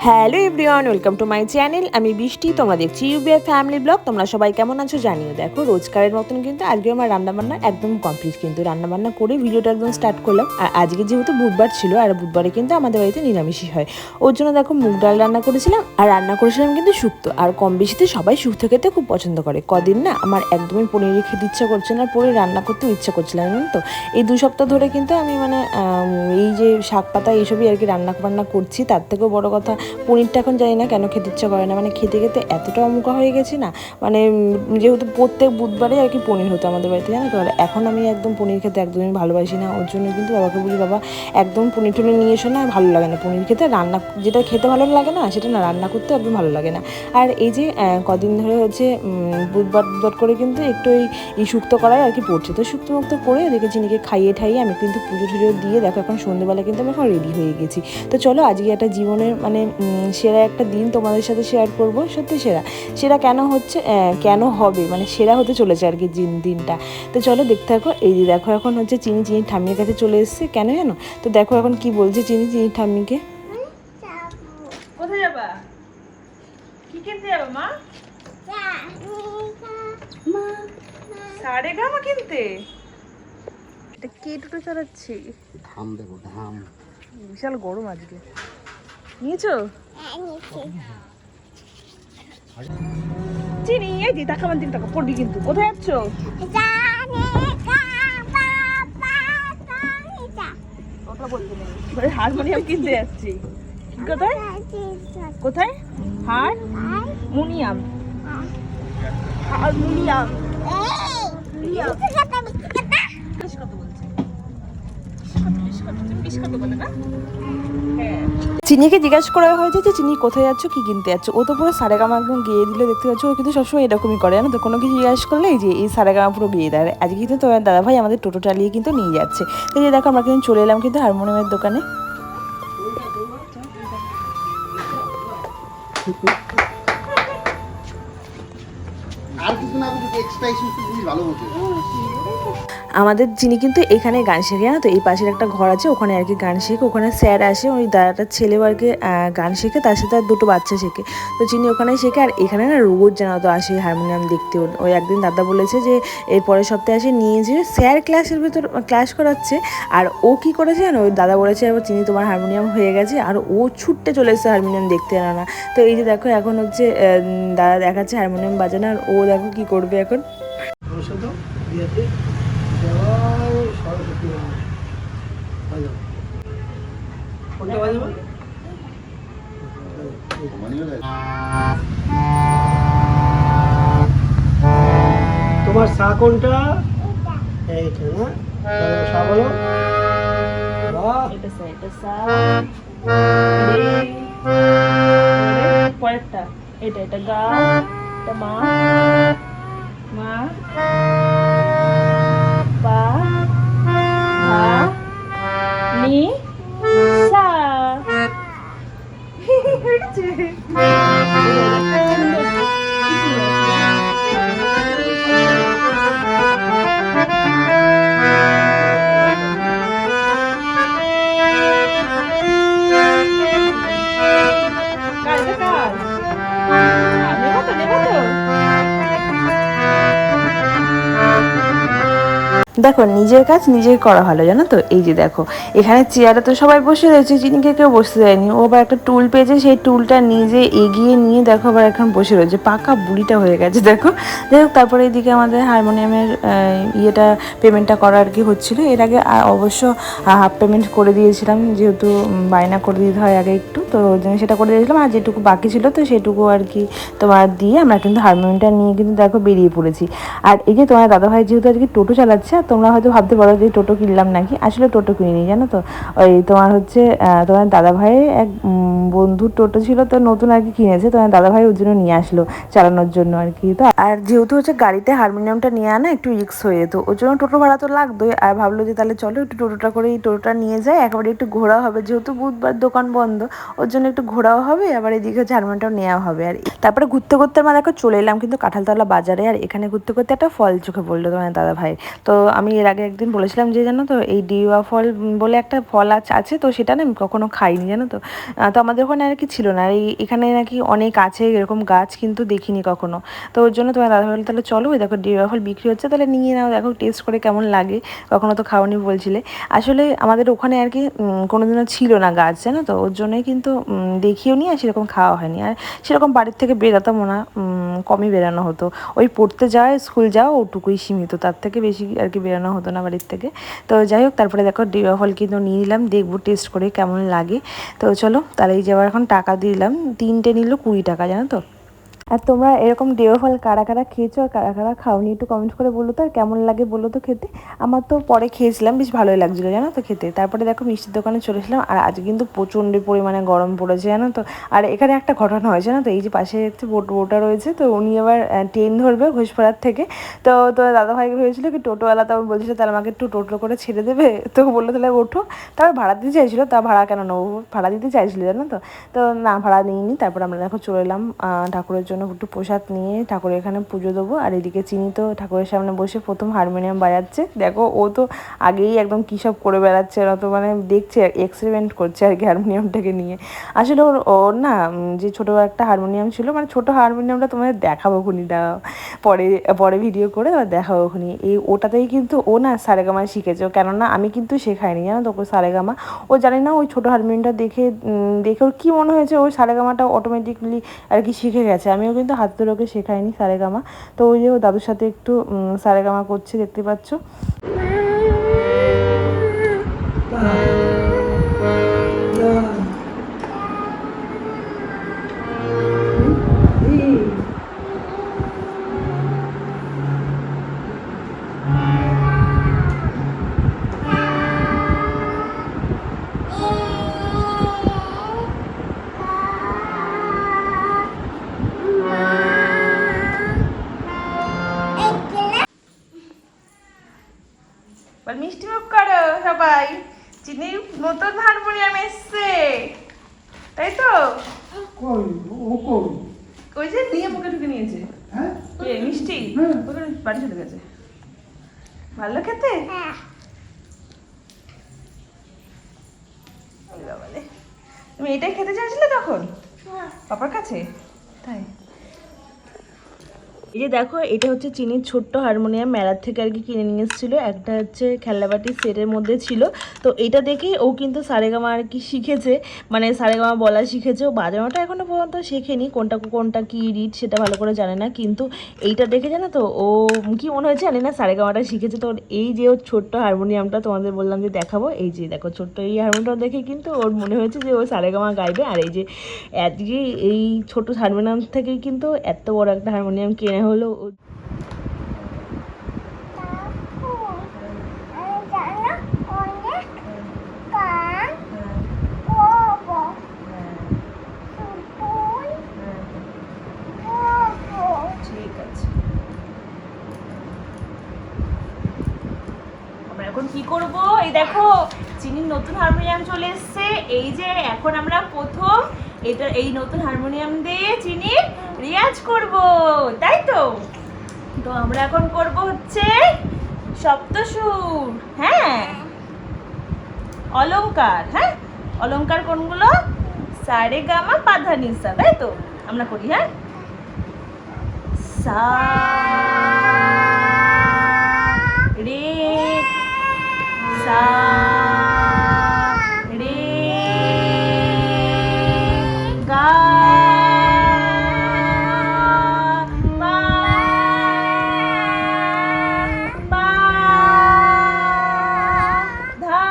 Hello everyone, welcome to my channel. আমি বৃষ্টি, তোমরা দেখছি ইউবিআর ফ্যামিলি ব্লগ। তোমরা সবাই কেমন আছো জানিও। দেখো রোজকারের মতন কিন্তু আজকে আমার রান্নাবান্না একদম কমপ্লিট, কিন্তু রান্নাবান্না করে ভিডিওটা একদম স্টার্ট করলাম। আর আজকে যেহেতু বুধবার ছিল, আর বুধবারে কিন্তু আমাদের বাড়িতে নিরামিষই হয়, ওর জন্য দেখো মুগ ডাল রান্না করেছিলাম। আর রান্না করেছিলাম কিন্তু শুক্তো। আর কম বেশিতে সবাই শুক্তো খেতে খুব পছন্দ করে। কদিন না আমার একদমই পনির খেতে ইচ্ছা করছে না, আর পনির রান্না করতেও ইচ্ছা করছিলাম, জানো তো। এই 2 সপ্তাহ ধরে কিন্তু আমি এই যে শাক পাতা এইসবই আর কি রান্না করছি। তার থেকেও বড় কথা, পনিরটা এখন জানি না কেন খেতে ইচ্ছা করে না। খেতে খেতে এতটা অমুকা হয়ে গেছে না, যেহেতু প্রত্যেক বুধবারে আর কি পনির হতো আমাদের বাড়িতে, জানো তো। আর এখন আমি একদম পনির খেতে একদমই ভালোবাসি না। ওর জন্য কিন্তু বাবাকে বলি, বাবা একদম পনির টনির নিয়ে এসো না, ভালো লাগে না পনির খেতে। রান্না যেটা খেতে ভালো লাগে না, সেটা না রান্না করতে একদম ভালো লাগে না। আর এই যে কদিন ধরে হচ্ছে বুধবার বুধবার করে কিন্তু একটু এই শুক্তো করাই আর কি পড়ছে। তো শুক্তো মুক্ত করে এদিকে চিনিকে খাইয়ে ঠাইয়ে আমি কিন্তু পুজো টুজো দিয়ে দেখো এখন সন্ধ্যেবেলা কিন্তু আমি এখন রেডি হয়ে গেছি। তো চলো আজকে একটা জীবনের সেরা একটা দিন তোমাদের সাথে শেয়ার করব। সত্যি সেরা সেরা কেন হচ্ছে, কেন হবে, সেরা হতে চলেছে আর কি দিনটা। তো চলো দেখতে থাকো। এই যে দেখো এখন হচ্ছে চিনির ঠাম্মির কাছে চলে এসেছে। কেন জানো তো? দেখো এখন কি বলছে চিনির ঠাম্মিকে। কোথায় যাবা? কি কিনতে যাবা মা? সাড়ে গামা কিনতে? এটা কে টোটো চালাচ্ছি? ধাম দেবো, ধাম। বিশাল গরম আজকে। নিয়েছো? চিনি এই যে টাকা দিন টাকা পড়বি কিন্তু। কোথায় যাচ্ছ? কথা বলতে নেই, হারমোনিয়াম কিনতে যাচ্ছি। কোথায় কোথায়? হারমোনিয়াম হারমোনিয়াম চিনিকে জিজ্ঞাসা করা হয়েছে যে চিনি কোথায় যাচ্ছ, কি কিনতে যাচ্ছ। ও তো পুরো সারেগামা একদম গিয়ে দিল, দেখতে পাচ্ছ। ও কিন্তু সবসময় এরকমই করে, জানো তো। কোনো কিছু জিজ্ঞাসা করলে এই সারেগামা পুরো গিয়ে দেয়। আজকে কিন্তু তোমার দাদাভাই আমাদের টোটো চালিয়ে কিন্তু নিয়ে যাচ্ছে। তো এই দেখো আমরা কিন্তু চলে এলাম কিন্তু হারমোনিয়ামের দোকানে। আর কিছু না বুঝে এক্সট্রা ইস্যু ভালো বোঝে। আমাদের যিনি কিন্তু এখানে গান শেখে, জানো তো। এই পাশের একটা ঘর আছে, ওখানে আর কি গান শেখে। ওখানে স্যার আসে, ওই দাদাটার ছেলেও আর কি গান শেখে, তার সাথে আর 2টো বাচ্চা শেখে। তো চিনি ওখানেই শেখে। আর এখানে না রোজ জানো তো আসে হারমোনিয়াম দেখতে। ওই একদিন দাদা বলেছে যে এর পরের সপ্তাহে আসে নিয়ে যে স্যার ক্লাসের ভেতর ক্লাস করাচ্ছে। আর ও কি করেছে জানো, ওই দাদা বলেছে এবার চিনি তোমার হারমোনিয়াম হয়ে গেছে। আর ও ছুটতে চলে এসেছে হারমোনিয়াম দেখতে, না। তো এই যে দেখো এখন হচ্ছে দাদা দেখাচ্ছে হারমোনিয়াম বাজানো। আর ও দেখো কি করবে এখন। তোমার সা কোনটা? এইটা না, সা বলো। পরেরটা এটা গা, এটা মা, মা, পা, ধা, নি, সা। দেখো নিজের কাজ নিজেই করা ভালো, জানো তো। এই যে দেখো এখানে চেয়ারে তো সবাই বসে রয়েছে, চিনিকে কেউ বসতে দেয়নি। ও আবার একটা টুল পেয়েছে, সেই টুলটা নিজে এগিয়ে নিয়ে দেখো আবার এখন বসে রয়েছে। পাকা বুড়িটা হয়ে গেছে দেখো। যাই হোক, তারপরে এদিকে আমাদের হারমোনিয়ামের পেমেন্টটা করা আর কি হচ্ছিলো। এর আগে অবশ্য হাফ পেমেন্ট করে দিয়েছিলাম, যেহেতু বায়না করে দিতে হয় আগে একটু। তো ওই জন্য সেটা করে দিয়েছিলাম। আর যেটুকু বাকি ছিল তো সেটুকু আর কি তোমার দিয়ে আমরা কিন্তু হারমোনিয়ামটা নিয়ে কিন্তু দেখো বেরিয়ে পড়েছি। আর এই যে তোমার দাদাভাই যেহেতু আর কি টোটো চালাচ্ছে, তোমরা হয়তো ভাবতে পারো যে টোটো কিনলাম নাকি। আসলে টোটো কিনিনি, জানো তো। ওই তোমার হচ্ছে তোমার দাদাভাইয়ের এক বন্ধুর টোটো ছিল, তো নতুন আর কি কিনেছে। তোমার দাদাভাই ওর জন্য নিয়ে আসলো চালানোর জন্য আর কি। তো আর যেহেতু হচ্ছে গাড়িতে হারমোনিয়ামটা নিয়ে আনা একটু রিস্ক হয়ে যেত, ওর জন্য টোটো ভাড়া তো লাগতোই। আর ভাবলো যে তাহলে চলো একটু টোটোটা করে এই টোটোটা নিয়ে যায়, একেবারে একটু ঘোরা হবে, যেহেতু বুধবার দোকান বন্ধ, ওর জন্য একটু ঘোরাও হবে, আবার এদিকে হচ্ছে হারমোনিয়ামটাও নেওয়া হবে। আর তারপরে ঘুরতে ঘুরতে আমরা দেখো চলে এলাম কিন্তু কাঁঠালতলা বাজারে। আর এখানে ঘুরতে ঘুরতে একটা ফল চোখে পড়লো তোমার দাদাভাই। তো আমি এর আগে একদিন বলেছিলাম যে জানো তো এই ডিওয়া ফল বলে একটা ফল আছে, তো সেটা না আমি কখনো খাইনি জানো তো। তো আমাদের ওখানে আর কি ছিল না, আর এখানে নাকি অনেক আছে এরকম গাছ, কিন্তু দেখিনি কখনো। তো ওর জন্য তোমার দাদা বলে তাহলে চলো, ওই দেখো ডিওয়া ফল বিক্রি হচ্ছে, তাহলে নিয়ে নাও, দেখো টেস্ট করে কেমন লাগে, কখনো তো খাওনি বলছিলে। আসলে আমাদের ওখানে আর কি কোনোদিনও ছিল না গাছ জানো তো, ওর জন্যই কিন্তু দেখিও নি আর সেরকম খাওয়া হয়নি। আর সেরকম বাড়ির থেকে বেরোতামও না, কমই বেরানো হতো। ওই পড়তে যাওয়া, স্কুল যাওয়া, ওটুকুই সীমিত, তার থেকে বেশি আর কি বেরোনো হতো না বাড়ির থেকে। তো যাই হোক, তারপরে দেখো ডিওয়া ফল কিন্তু নিয়ে নিলাম, দেখবো টেস্ট করে কেমন লাগে। তো চলো তাহলে এই যাবার এখন টাকা দিলাম, 3টে নিল 20 টাকা জানো তো। আর তোমরা এরকম ডিও ফল কারা কারা খেয়েছো আর কারা কারা খাওনি একটু কমেন্ট করে বলো তো, আর কেমন লাগে বলো তো খেতে। আমার তো পরে খেয়েছিলাম, বেশ ভালোই লাগছিলো জানো তো খেতে। তারপরে দেখো মিষ্টির দোকানে চলে এসলাম, আর আজ কিন্তু প্রচণ্ড পরিমাণে গরম পড়েছে জানো তো। আর এখানে একটা ঘটনা হয়েছে না তো, এই যে পাশে একটু বোটা রয়েছে, তো উনি আবার ট্রেন ধরবে ঘোষপাড়ার থেকে। তো দাদাভাইকে হয়েছিল কি টোটোওয়ালা, তো বলছিল তাহলে আমাকে একটু টোটো করে ছেড়ে দেবে, তো বললো তাহলে ওঠো। তারপর ভাড়া দিতে চাইছিলো, তা ভাড়া কেন নেবো, ভাড়া দিতে চাইছিলো জানো তো। তো না, ভাড়া নিইনি। তারপর আমরা দেখো চলে এলাম ঠাকুরের জন্য একটু প্রসাদ নিয়ে ঠাকুরের এখানে পুজো দেবো। আর এদিকে চিনি তো ঠাকুরের সামনে বসে প্রথম হারমোনিয়াম বাজাচ্ছে, দেখো ও তো আগেই একদম কী সব করে বেড়াচ্ছে, ওরা তো মানে দেখছে, এক্সপেরিমেন্ট করছে আর কি হারমোনিয়ামটাকে নিয়ে। আসলে ওর না যে ছোটো একটা হারমোনিয়াম ছিল, মানে ছোটো হারমোনিয়ামটা তোমাদের দেখাবো খুনি, দাও পরে পরে ভিডিও করে দেখাবো খুনি। এই ওটাতেই কিন্তু ও না সারেগামা শিখেছে, কেননা আমি কিন্তু শেখাইনি জানো তো সারেগামা। ও জানি না ওই ছোটো হারমোনিয়ামটা দেখে ওর কী মনে হয়েছে, ওই সারেগামাটা অটোমেটিকলি আর কি শিখে গেছে। আমিও কিন্তু হাত ধরে ওকে শেখাইনি সারেগামা। তো ওই যে ও দাদুর সাথে একটু সারেগামা করছে, দেখতে পাচ্ছ। মিষ্টি মুখ করো সবাই, চিনির নতুন হারমোনিয়াম এসছে, তাই তো? ওই যে নিয়ে মুখে ঢুকে নিয়েছে মিষ্টি, ওখানে বাড়ি চলে গেছে। ভালো খেতে? তুমি এটাই খেতে চাইছিলে তখন পাপার কাছে, তাই? এই যে দেখো, এটা হচ্ছে চিনির ছোট্ট হারমোনিয়াম, মেলার থেকে আর কি কিনে নিয়ে এসেছিলো। একটা হচ্ছে খেলনাবাটির সেটের মধ্যে ছিল। তো এইটা দেখেই ও কিন্তু সারেগামা আর কি শিখেছে, মানে সারেগামা বলা শিখেছে। ও বাজানোটা এখনও পর্যন্ত শেখেনি, কোনটা কি রিড সেটা ভালো করে জানে না, কিন্তু এইটা দেখে জানো তো ও কি মনে হয়েছে জানি না, সারেগামাটা শিখেছে। তো এই যে ওর ছোট্ট হারমোনিয়ামটা তোমাদের বললাম যে দেখাবো, এই যে দেখো ছোট্ট এই হারমোনিয়ামটা দেখে কিন্তু ওর মনে হয়েছে যে ও সারেগামা গাইবে। আর এই যে আজকে এই ছোট হারমোনিয়াম থেকেই কিন্তু এত বড় একটা হারমোনিয়াম কিনে হলো। ঠিক আছে, আমরা এখন কি করব? এই দেখো চিনির নতুন হারমোনিয়াম চলে এসছে। এই যে এখন আমরা প্রথম এই নতুন হারমোনিয়াম দিয়ে চিনির রিয়াজ করব, তাই তো? তো আমরা এখন করব হচ্ছে সপ্তসুর, হ্যাঁ, অলংকার। হ্যাঁ, অলংকার কোনগুলো? সারেগামা পাধানিসা, তাই তো? আমরা করি, হ্যাঁ। সা রে, সা রে, গা, পা, পা, ধা,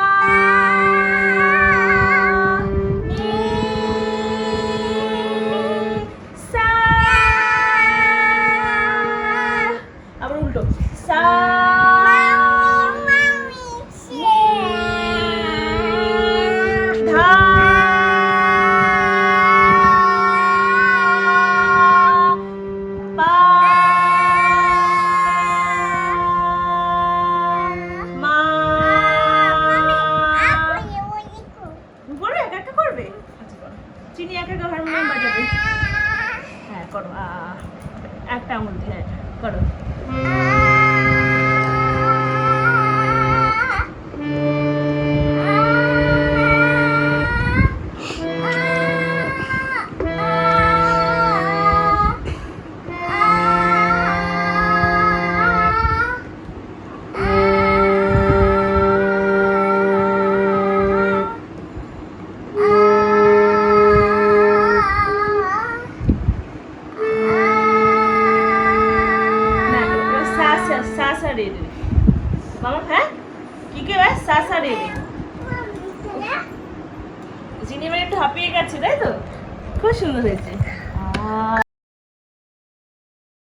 নি, সা, আবার উল্টো, সা, ধা, পা, মা। করবে, একা একা করবে? আচ্ছা করো, চিনি একা একা হারমোনিয়াম বাজাবে। হ্যাঁ করো, একটা আঙুল দিয়ে, হ্যাঁ করো। রে রে মামা হ্যাঁ কি কে ভাই সা রে রে জিনি মানে একটু হাঁপিয়ে গেছে তাই তো খুব সুন্দর হয়েছে